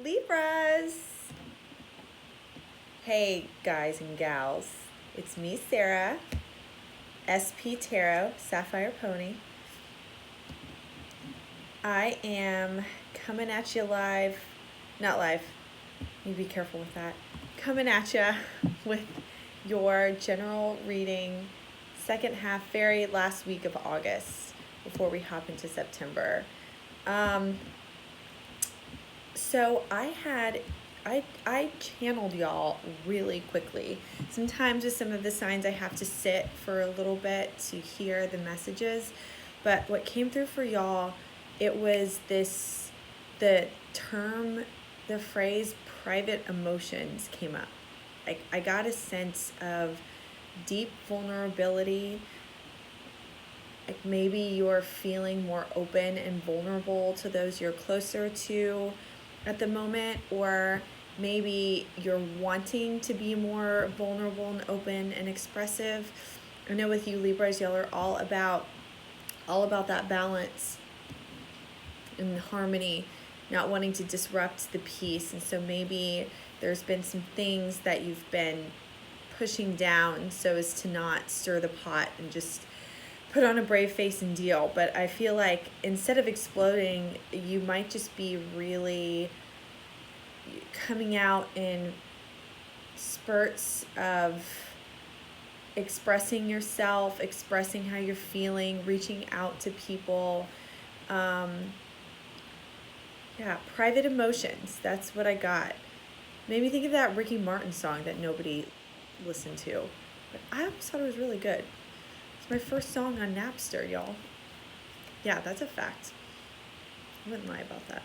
Libras! Hey guys and gals, it's me Sarah, SP Tarot, Sapphire Pony. I am coming at you live, not live, you be careful with that, coming at you with your general reading, second half, very last week of August, before we hop into September. So I channeled y'all really quickly. Sometimes with some of the signs I have to sit for a little bit to hear the messages. But what came through for y'all, it was the phrase private emotions came up. I got a sense of deep vulnerability. Like maybe you're feeling more open and vulnerable to those you're closer to at the moment, or maybe you're wanting to be more vulnerable and open and expressive. I know with you Libras, y'all are all about that balance and harmony, not wanting to disrupt the peace. And so maybe there's been some things that you've been pushing down so as to not stir the pot and just put on a brave face and deal. But I feel like instead of exploding, you might just be really coming out in spurts of expressing yourself, expressing how you're feeling, reaching out to people. Private emotions. That's what I got. Made me think of that Ricky Martin song that nobody listened to. But I always thought it was really good. It's my first song on Napster, y'all. Yeah, that's a fact. I wouldn't lie about that.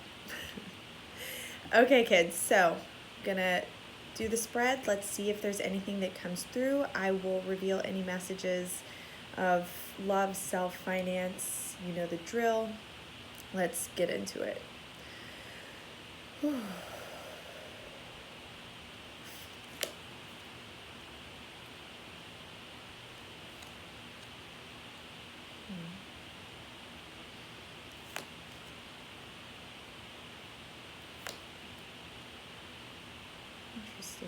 Okay, kids, so I'm gonna do the spread. Let's see if there's anything that comes through. I will reveal any messages of love, self, finance. You know the drill. Let's get into it. Interesting.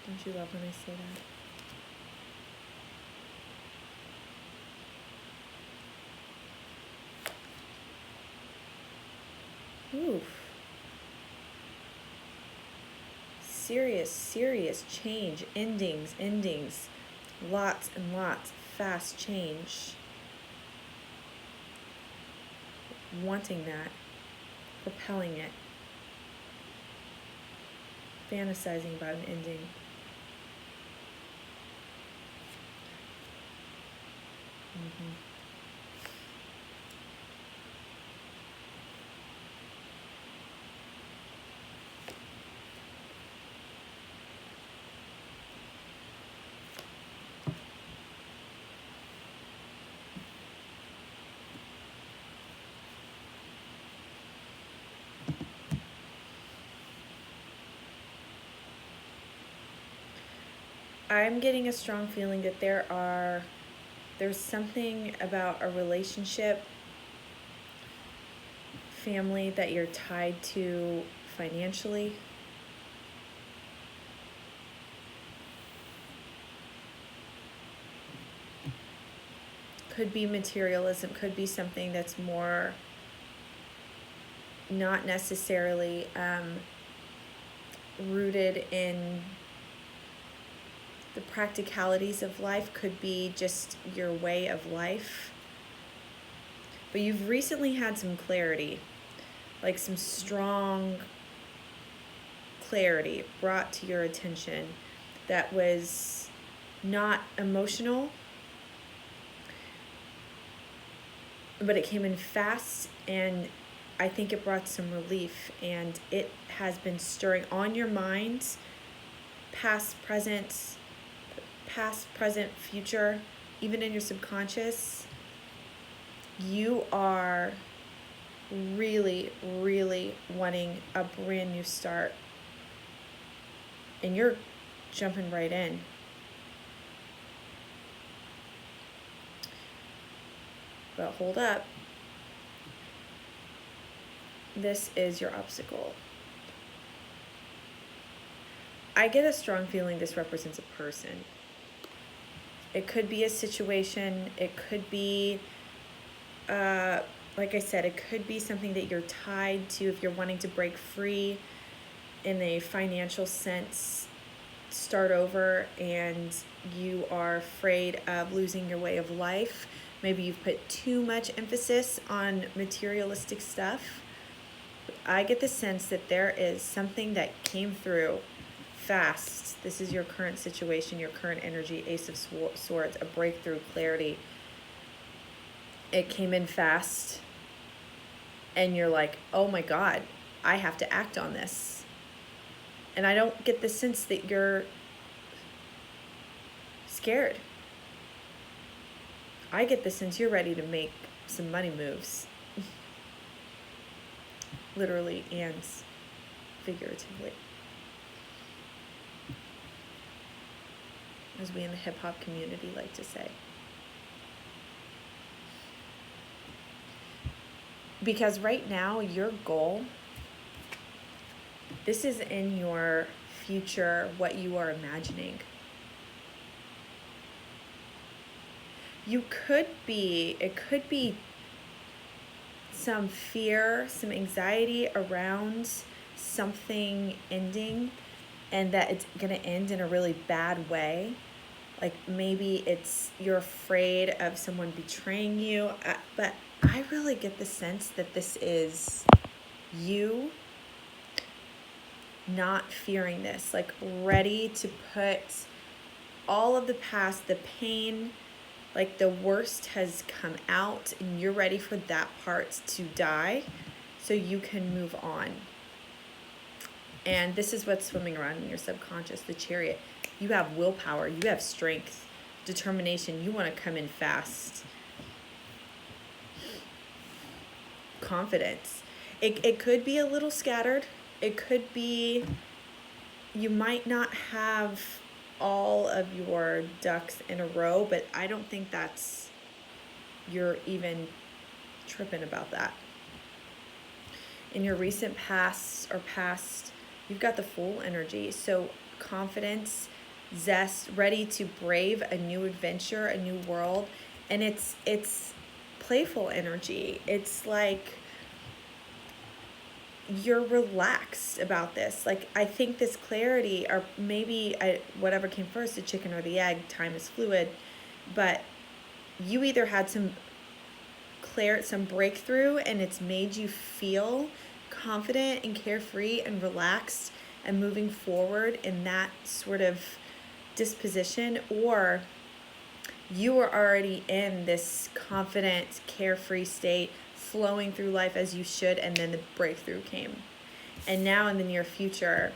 Don't you love when I say that? Oof. Serious change. Endings. Lots and lots. Fast change. Wanting that. Propelling it. Fantasizing about an ending. I'm getting a strong feeling that there's something about a relationship, family that you're tied to financially. Could be materialism, could be something that's more not necessarily rooted in the practicalities of life, could be just your way of life. But you've recently had some clarity, like some strong clarity brought to your attention that was not emotional, but it came in fast, and I think it brought some relief, and it has been stirring on your mind, past, present, future, even in your subconscious. You are really wanting a brand new start, and you're jumping right in. But hold up. this is your obstacle. I get a strong feeling this represents a person. It could be a situation. It could be, like I said, it could be something that you're tied to if you're wanting to break free in a financial sense, start over, and you are afraid of losing your way of life. Maybe you've put too much emphasis on materialistic stuff. I get the sense that there is something that came through fast. This is your current situation, your current energy, Ace of Swords, a breakthrough, clarity. It came in fast, and you're like, oh my God, I have to act on this. And I don't get the sense that you're scared. I get the sense you're ready to make some money moves. Literally and figuratively. As we in the hip-hop community like to say. Because right now, your goal, this is in your future, what you are imagining. It could be some fear, some anxiety around something ending, and that it's going to end in a really bad way. Like maybe you're afraid of someone betraying you, but I really get the sense that this is you not fearing this, like ready to put all of the past, the pain, like the worst has come out, and you're ready for that part to die so you can move on. And this is what's swimming around in your subconscious, the Chariot. You have willpower, you have strength, determination, you want to come in fast. Confidence. It could be a little scattered. It could be you might not have all of your ducks in a row, but I don't think you're even tripping about that. In your recent past, you've got the Fool energy. So confidence, zest, ready to brave a new adventure, a new world. And it's playful energy. It's like you're relaxed about this. Like, I think this clarity, or maybe whatever came first, the chicken or the egg, time is fluid, but you either had some breakthrough and it's made you feel confident and carefree and relaxed and moving forward in that sort of disposition, or you were already in this confident, carefree state, flowing through life as you should, and then the breakthrough came. And now in the near future,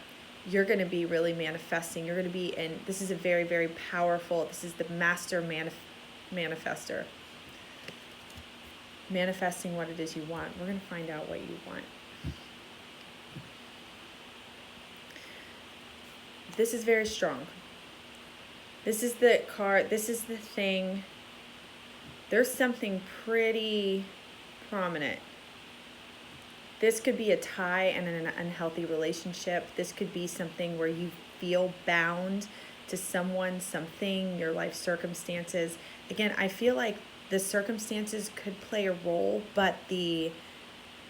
you're going to be really manifesting. You're going to be in, this is a very, very powerful, this is the master manifester. Manifesting what it is you want. We're going to find out what you want. This is very strong. This is the card, this is the thing. There's something pretty prominent. This could be a tie and an unhealthy relationship. This could be something where you feel bound to someone, something, your life circumstances. Again, I feel like the circumstances could play a role, but the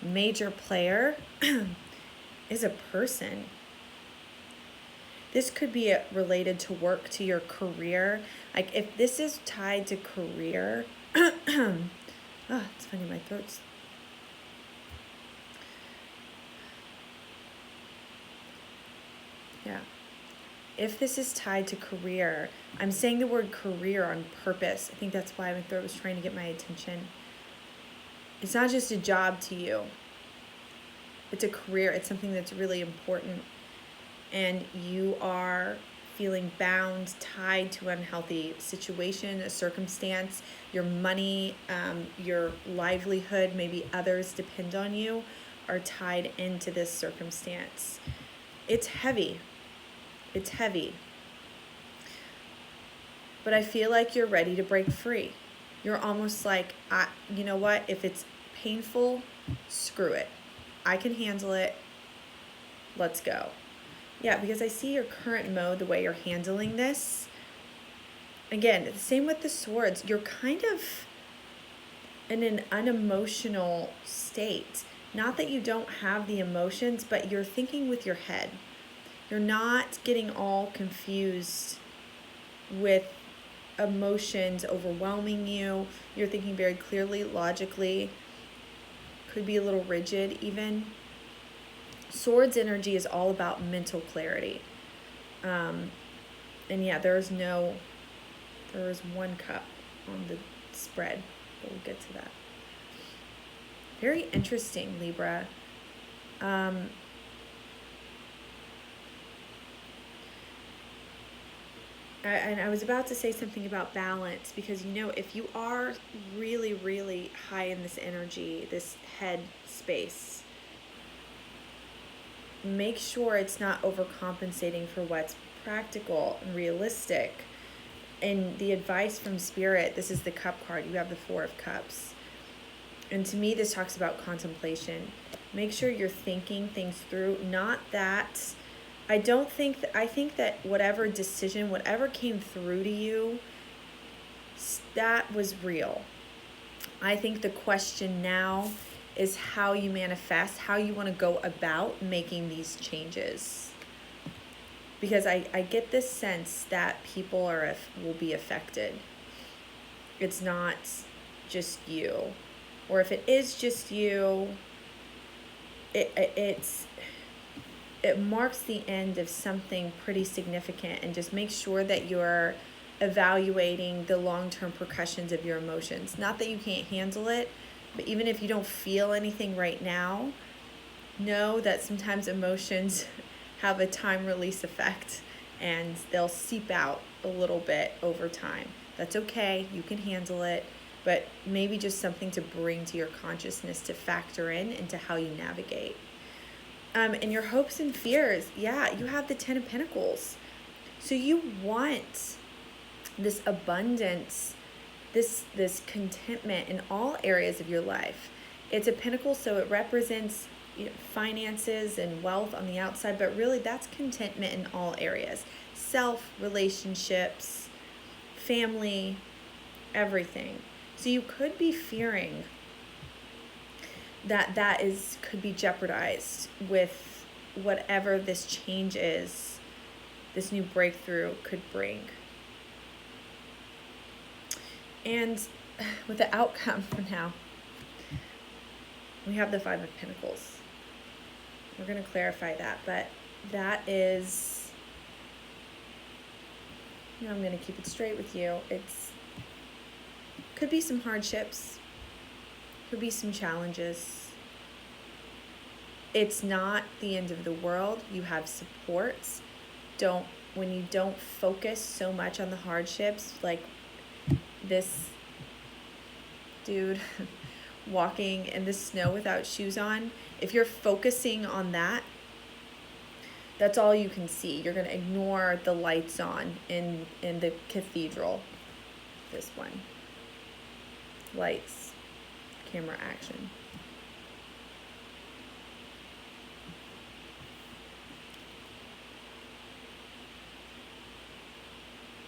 major player is a person. This could be related to work, to your career. Like if this is tied to career, it's funny, my throat's. Yeah. If this is tied to career, I'm saying the word career on purpose. I think that's why my throat was trying to get my attention. It's not just a job to you. It's a career. It's something that's really important. And you are feeling bound, tied to an unhealthy situation, a circumstance, your money, your livelihood, maybe others depend on you, are tied into this circumstance. It's heavy. It's heavy. But I feel like you're ready to break free. You're almost like, you know what? If it's painful, screw it. I can handle it. Let's go. Yeah, because I see your current mode, the way you're handling this. Again, the same with the swords. You're kind of in an unemotional state. Not that you don't have the emotions, but you're thinking with your head. You're not getting all confused with emotions overwhelming you. You're thinking very clearly, logically. Could be a little rigid even. Swords energy is all about mental clarity. And yeah, there is one cup on the spread, but we'll get to that. Very interesting, Libra. And I was about to say something about balance, because if you are really, really high in this energy, this head space, make sure it's not overcompensating for what's practical and realistic. And the advice from Spirit, this is the Cup card. You have the Four of Cups. And to me, this talks about contemplation. Make sure you're thinking things through. Not that, I think that whatever decision, whatever came through to you, that was real. I think the question now is how you manifest, how you want to go about making these changes. Because I get this sense that people will be affected. It's not just you. Or if it is just you, it marks the end of something pretty significant, and just make sure that you're evaluating the long-term repercussions of your emotions. Not that you can't handle it, but even if you don't feel anything right now, know that sometimes emotions have a time release effect, and they'll seep out a little bit over time. That's okay, you can handle it, but maybe just something to bring to your consciousness to factor into how you navigate. And your hopes and fears, yeah, you have the Ten of Pentacles. So you want this abundance, this contentment in all areas of your life. It's a pentacle, so it represents finances and wealth on the outside, but really that's contentment in all areas. Self, relationships, family, everything. So you could be fearing that could be jeopardized with whatever this change is, this new breakthrough could bring. And with the outcome for now, we have the Five of Pentacles. We're going to clarify that, but that is, I'm going to keep it straight with you. Could be some hardships, could be some challenges. It's not the end of the world. You have supports. When you don't focus so much on the hardships, like this dude walking in the snow without shoes on, if you're focusing on that, that's all you can see. You're going to ignore the lights on in the cathedral. This one. Lights, camera, action.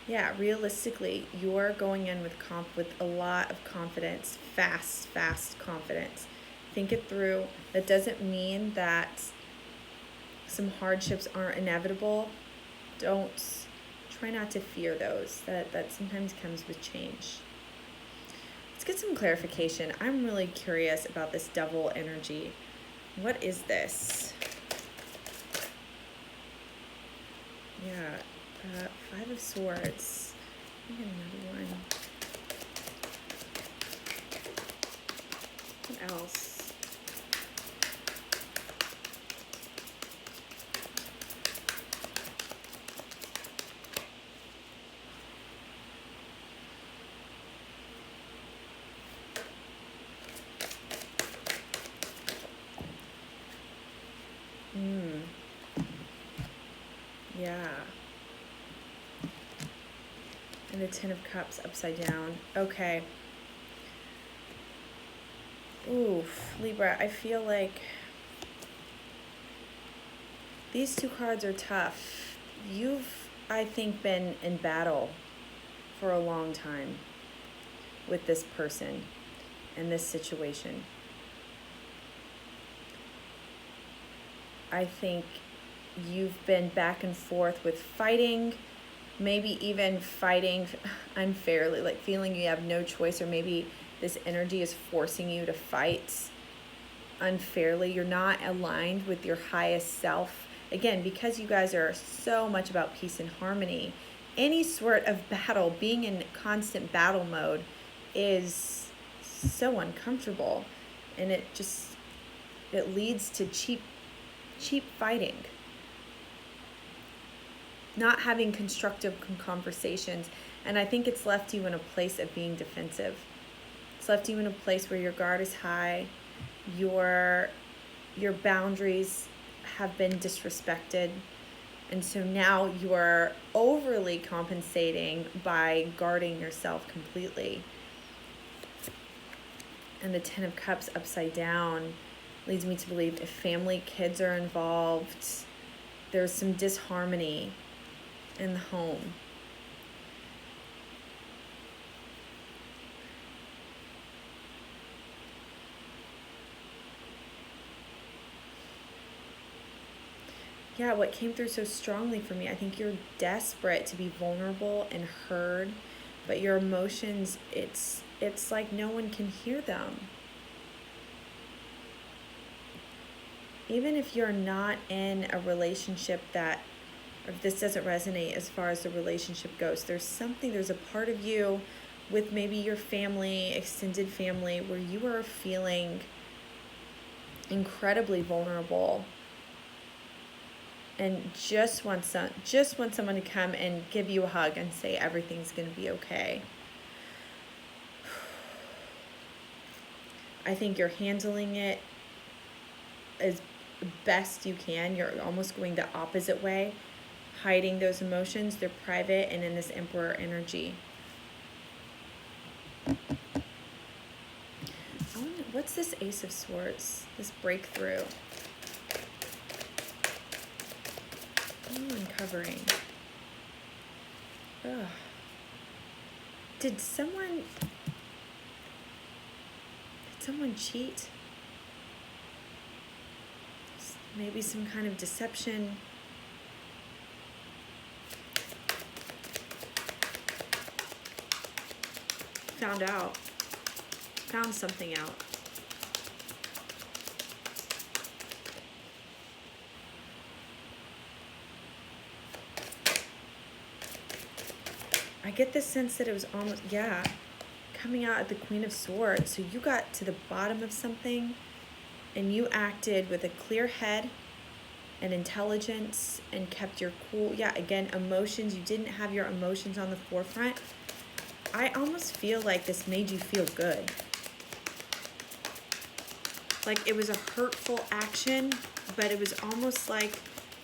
Yeah, realistically, you're going in with a lot of confidence, fast confidence. Think it through. That doesn't mean that some hardships aren't inevitable. Try not to fear those. That sometimes comes with change. Let's get some clarification. I'm really curious about this Devil energy. What is this? Yeah. Five of Swords. I get another one. What else? Yeah. And the Ten of Cups upside down. Okay. Oof, Libra, I feel like These two cards are tough. You've, I think, been in battle for a long time with this person and this situation. I think you've been back and forth with fighting, maybe even fighting unfairly, like feeling you have no choice, or maybe this energy is forcing you to fight unfairly. You're not aligned with your highest self. Again, because you guys are so much about peace and harmony, any sort of battle, being in constant battle mode, is so uncomfortable, and it leads to cheap fighting, not having constructive conversations. And I think it's left you in a place of being defensive. It's left you in a place where your guard is high, your boundaries have been disrespected, and so now you're overly compensating by guarding yourself completely. And the Ten of Cups upside down leads me to believe if family, kids are involved, there's some disharmony in the home. Yeah, what came through so strongly for me, I think you're desperate to be vulnerable and heard, but your emotions, it's like no one can hear them. Even if you're not in a relationship that, or if this doesn't resonate as far as the relationship goes, there's a part of you with maybe your family, extended family, where you are feeling incredibly vulnerable and just want someone to come and give you a hug and say everything's going to be okay. I think you're handling it as best you can. You're almost going the opposite way, hiding those emotions. They're private and in this Emperor energy. What's this Ace of Swords? This breakthrough. Uncovering. Ugh. Did someone cheat? Maybe some kind of deception. Found something out. I get the sense that it was almost, coming out at the Queen of Swords. So you got to the bottom of something and you acted with a clear head and intelligence and kept your cool. Yeah, again, emotions. You didn't have your emotions on the forefront. I almost feel like this made you feel good. Like it was a hurtful action, but it was almost like,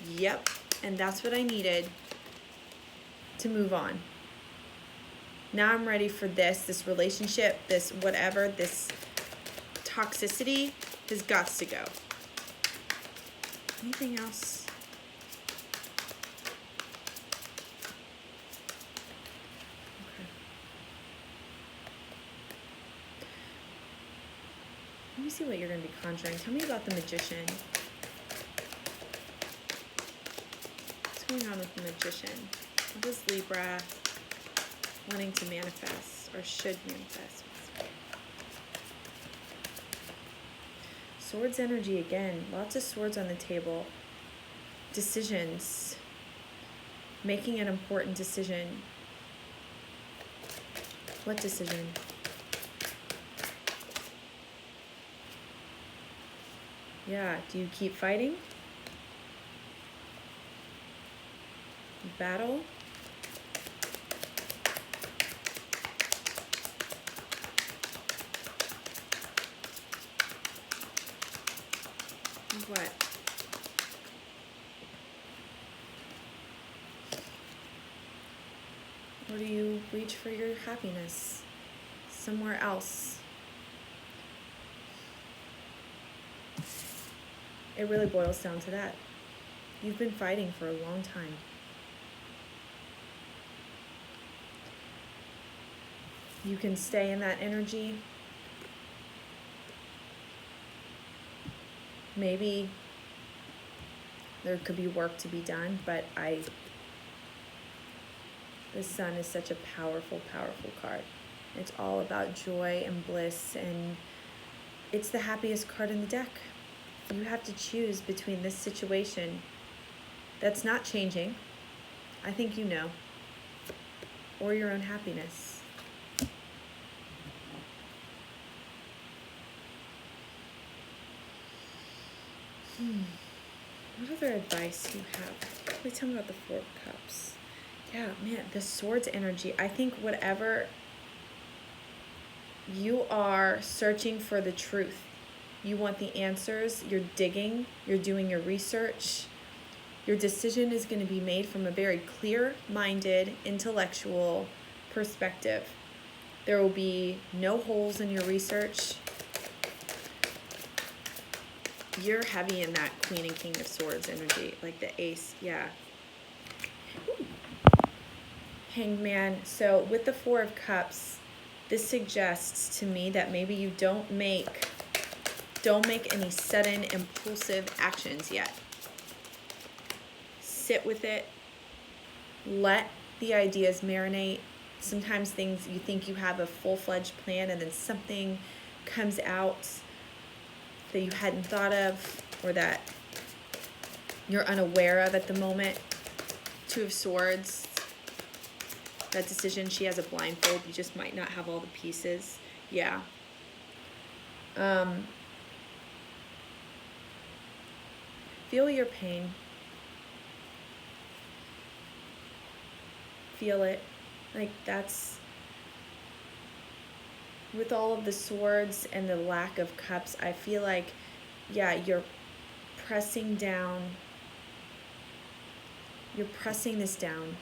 yep, and that's what I needed to move on. Now I'm ready for this relationship, this whatever, this toxicity has got to go. Anything else? Okay. Let me see what you're going to be conjuring. Tell me about the Magician. What's going on with the Magician? What is Libra wanting to manifest, or should manifest? Swords energy again. Lots of swords on the table. Decisions. Making an important decision. What decision? Yeah, do you keep fighting? Battle? What? Or do you reach for your happiness somewhere else? It really boils down to that. You've been fighting for a long time. You can stay in that energy. Maybe there could be work to be done, but the Sun is such a powerful, powerful card. It's all about joy and bliss, and it's the happiest card in the deck. You have to choose between this situation that's not changing, I think you know, or your own happiness. What other advice do you have? Please tell me about the Four of Cups. Yeah, man, the Swords energy. I think whatever you are searching for the truth, you want the answers, you're digging, you're doing your research. Your decision is going to be made from a very clear-minded, intellectual perspective. There will be no holes in your research. You're heavy in that Queen and King of Swords energy, like the Ace, yeah. Ooh. Hanged Man. So with the Four of Cups, this suggests to me that maybe you don't make any sudden impulsive actions yet. Sit with it. Let the ideas marinate. Sometimes things, you think you have a full-fledged plan and then something comes out that you hadn't thought of or that you're unaware of at the moment. Two of Swords. That decision, she has a blindfold. You just might not have all the pieces. Yeah. Feel your pain. Feel it. Like that's, with all of the Swords and the lack of Cups, I feel like, yeah, you're pressing down. You're pressing this down.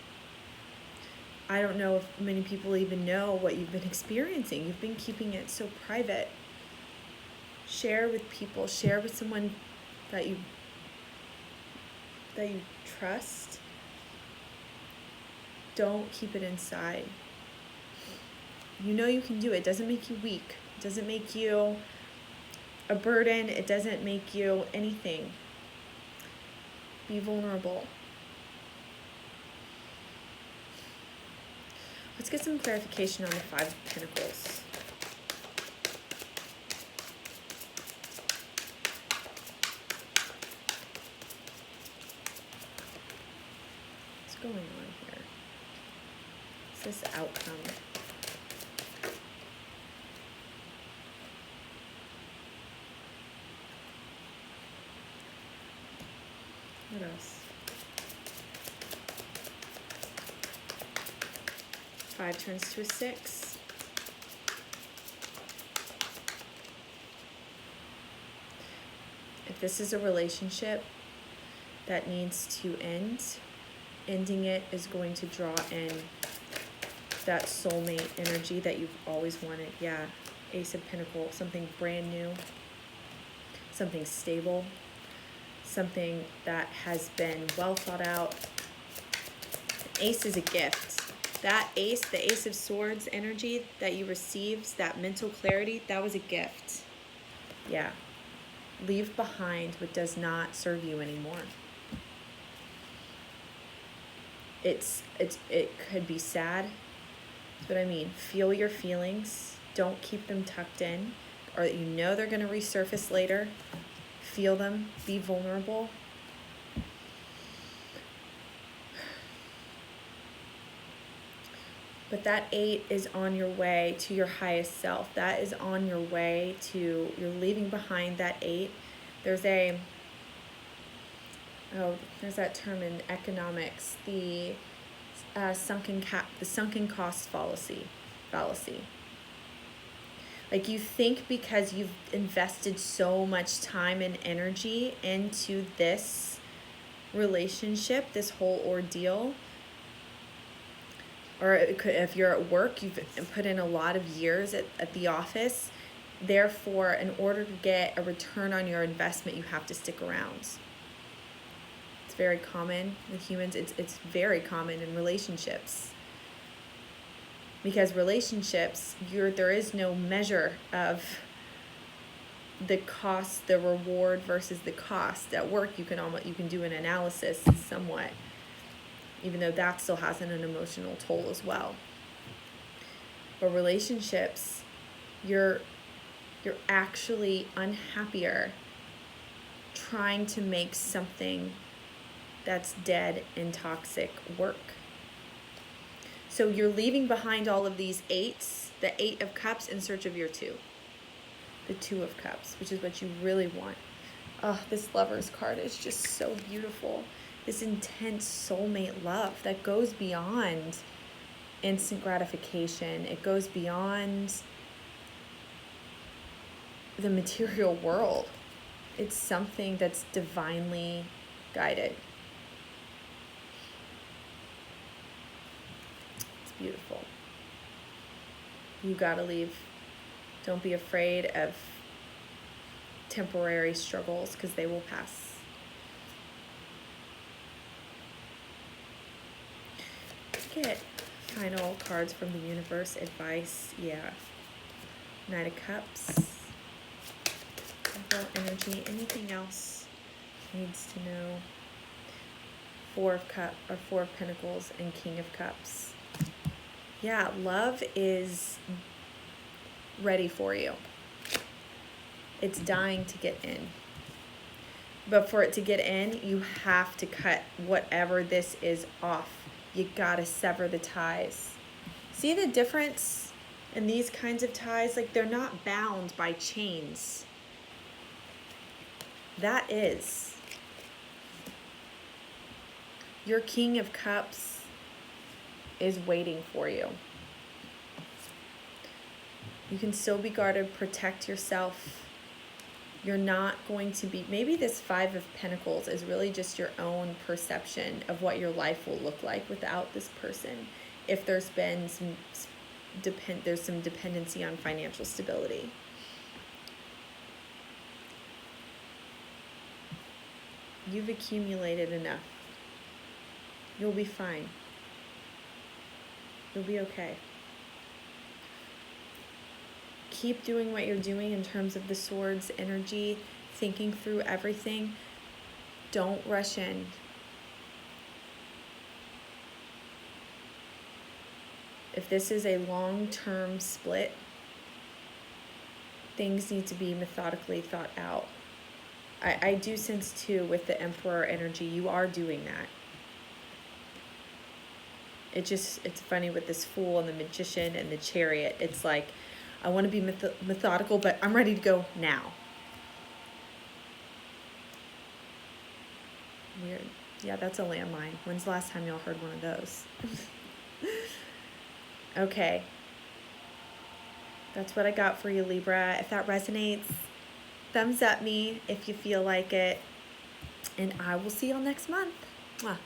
I don't know if many people even know what you've been experiencing. You've been keeping it so private. Share with people. Share with someone that you trust. Don't keep it inside. You know you can do it. It doesn't make you weak. It doesn't make you a burden. It doesn't make you anything. Be vulnerable. Let's get some clarification on the Five of Pentacles. What's going on here? What's this outcome? What else? 5 turns to a 6. If this is a relationship that needs to end, ending it is going to draw in that soulmate energy that you've always wanted. Yeah, Ace of Pentacles, something brand new, something stable, something that has been well thought out. Ace is a gift. That ace, the Ace of Swords energy that you received, that mental clarity, that was a gift. Yeah. Leave behind what does not serve you anymore. It could be sad. That's what I mean. Feel your feelings. Don't keep them tucked in, or you know they're going to resurface later. Feel them. Be vulnerable. But that 8 is on your way to your highest self. That is on your way to, you're leaving behind that 8. There's there's that term in economics, the sunken cost fallacy. Like you think because you've invested so much time and energy into this relationship, this whole ordeal, or it could, if you're at work, you've put in a lot of years at the office. Therefore, in order to get a return on your investment, you have to stick around. It's very common with humans. It's very common in relationships. Because relationships, there is no measure of the cost, the reward versus the cost. At work, you can do an analysis somewhat, even though that still has an emotional toll as well. But relationships, you're actually unhappier trying to make something that's dead and toxic work. So you're leaving behind all of these eights, the 8 of Cups, in search of your 2. The 2 of Cups, which is what you really want. Oh, this Lover's card is just so beautiful. This intense soulmate love that goes beyond instant gratification. It goes beyond the material world. It's something that's divinely guided. It's beautiful. You gotta leave. Don't be afraid of temporary struggles, because they will pass. Get final cards from the universe. Advice. Yeah. Knight of Cups. Temple energy. Anything else needs to know? 4 of Pentacles and King of Cups. Yeah, love is ready for you. It's dying to get in. But for it to get in, you have to cut whatever this is off. You gotta sever the ties. See the difference in these kinds of ties? Like, they're not bound by chains. That is. Your King of Cups is waiting for you. You can still be guarded, protect yourself. You're not going to be, maybe this 5 of Pentacles is really just your own perception of what your life will look like without this person. If there's been some dependency on financial stability. You've accumulated enough. You'll be fine. You'll be okay. Keep doing what you're doing in terms of the Swords energy, thinking through everything. Don't rush in. If this is a long-term split, things need to be methodically thought out. I do sense too with the Emperor energy, you are doing that. It's funny with this Fool and the Magician and the Chariot. It's like, I want to be methodical, but I'm ready to go now. Weird. Yeah, that's a landmine. When's the last time y'all heard one of those? Okay. That's what I got for you, Libra. If that resonates, thumbs up me if you feel like it. And I will see y'all next month. Mwah.